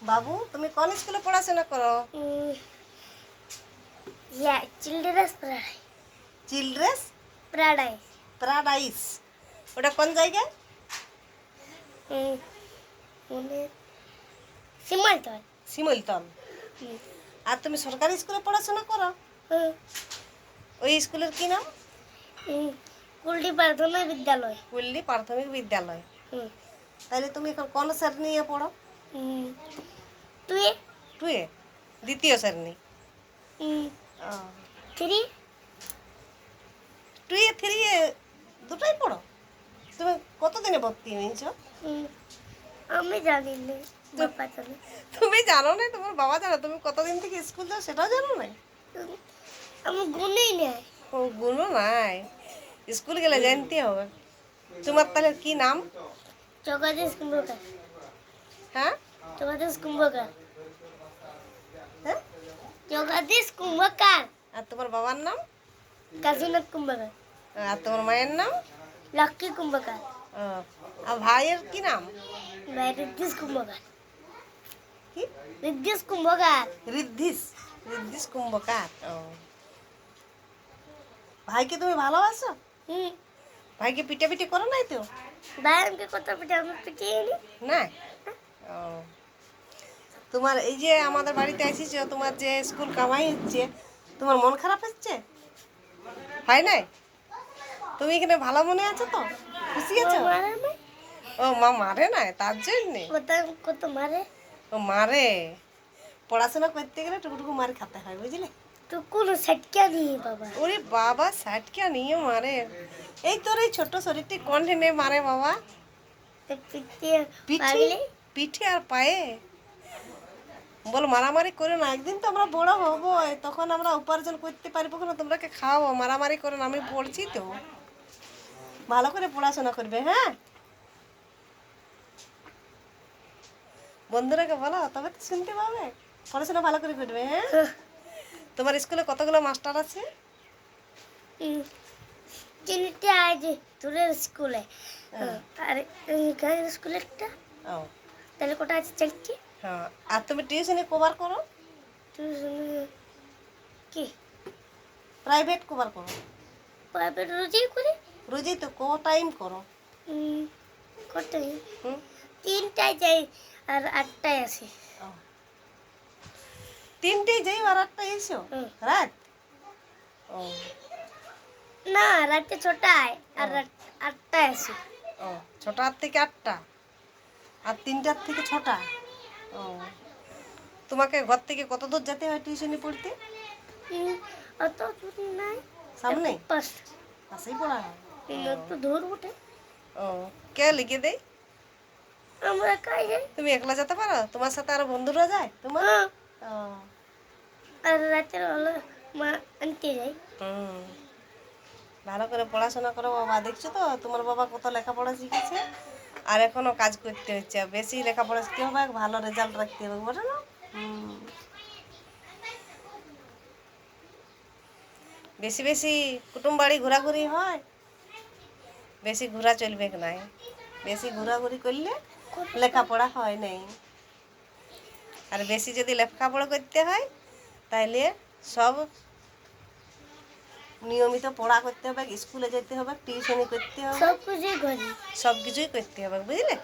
বাবু তুমি কোন স্কুলে পড়াশোনা করো? Children's paradise. Children's paradise. Paradise, ওটা কোন জায়গায়? মানে সীমান্তল। শিমুলতল। আর তুমি সরকারি স্কুলে পড়াশোনা করো? ওই স্কুলের কি নাম? কুলটি প্রাথমিক বিদ্যালয়। কুল্লি প্রাথমিক বিদ্যালয়। হুম। তাহলে তুমি এখন কোন শ্রেণীতে পড়ো? তুই টুয়ে, দ্বিতীয় শ্রেণী। ও, থ্রি। টুয়ে থ্রিয়ে দুটোই পড়ো? তুমি কতদিনে ভর্তি হয়েছো? আমি জানি না, বাবা জানে। তুমি জানো না, তোমার বাবা জানো? তুমি কতদিন থেকে স্কুল যাও সেটাও জানো না? আমি গুনেই নাই। ও, গুলো নাই, স্কুল গেলে জানতে হবে। তোমার তাহলে কি নাম? জগদীশ কুম্ভকার। হ্যাঁ জগদীশ কুম্ভকার। হ্যাঁ। জগদীশ কুম্ভকার। আর তোমার বাবার নাম? কাশীনাথ কুম্ভকার। আর তোমার মায়ের নাম? লক্ষ্মী কুম্ভকার। ও, আর ভাইয়ের কি নাম? ভাই ঋদ্ধিশ কুম্ভকার। কি? ঋদ্ধিশ কুম্ভকার। ঋদ্ধিশ। ঋদ্ধিশ কুম্ভকার। ও, ভাইকে তুমি ভালোবাসো? ভাইকে পিটাপিটি করো নাই তো? ভাই আমাকে কত পিঠে, আমি পিটিয়ে নি। না। ও, তোমার এই যে আমাদের বাড়িতে এসেছো, তোমার যে স্কুল কামাই হচ্ছে, তোমার মন খারাপ হচ্ছে? হয় নাই? তুমি এখানে ভালো মনে আছো তো? খুশি আছো? মারে না। ও, মা মারে নাই তার জন্যে? কত মারে। ও, মারে। পড়াশোনা করতে গেলে টুকুটুকু মার খেতে হয়, বুঝলে? তো কোনো সেটকা নেই বাবা। ওরে বাবা, সাটকা নিয়ে মারে? এই তোর এই ছোট শরীরটি কোন টেনে মারে বাবা? পিঠে পিঠে, পাগলে। পিঠে আর পায়ে? বল মারামারি করে না, একদিন তো আমরা বড় হবো, তখন আমরা উপার্জন করতে পারবো না, তোমরাকে খাওয়াবো। মারামারি করে না, আমি পড়ছি তো। ভালো করে পড়াশোনা করবে, হ্যাঁ? বন্ধুরাকে বলো, তবে তো শুনতে পাবে। পড়াশোনা ভালো করে করবে, হ্যাঁ? তোমার স্কুলে কতগুলো মাস্টার আছে? তিনটে আছে দূরের স্কুলে। আর গায়ের স্কুলে একটা। ও, তাহলে কটা আছে? চারটে। হ্যাঁ। আর তুমি টিউশনে কভার করো? কি প্রাইভেট কভার করো? প্রাইভেট রোজই করে। রোজই তো, ক টাইম করো? কটাই? হুম। তিনটায় যাই আর আটটায় আসি। ও, তিনটেই যাই আর একটা এসো রাত? ও, না, রাতে ছটায় আর আটটায় আসি। ও, 6টার থেকে 8টা আর 3টার থেকে 6টা। ও, তোমাকে ঘর থেকে কত দূর যেতে হয় টিউশনি পড়তে? অত দূর নাই, সামনে? পাঁচটা। পাশেই পড়া হয়? একটু দূর বটে। ও, কে লিখে দেয়? আমরা কাই যাই। তুমি একলা যেতে পারো? তোমার সাথে আরো বন্ধুরা যায় তোমার? ও, আর রাতের হলো মা আনতে যাই। হুম। ভালো করে পড়াশোনা করো বাবা, দেখছো তো তোমার বাবা কত লেখাপড়া শিখেছে, আর এখনো কাজ করতে হচ্ছে। বেশি লেখাপড়া শিখতে হবে, ভালো রেজাল্ট রাখতে হবে, বলো না? বেশি বেশি কুটুম বাড়ি ঘোরাঘুরি হয়, বেশি ঘোরা চলবে নাই। বেশি ঘোরাঘুরি করলে লেখাপড়া হয় নাই। আর বেশি যদি লেখাপড়া করতে হয়, তাহলে সব নিয়মিত পড়া করতে হবে, স্কুলে যেতে হবে, টিউশনি করতে হবে, সব কিছুই করি। সব কিছুই করতে হবে, বুঝলে?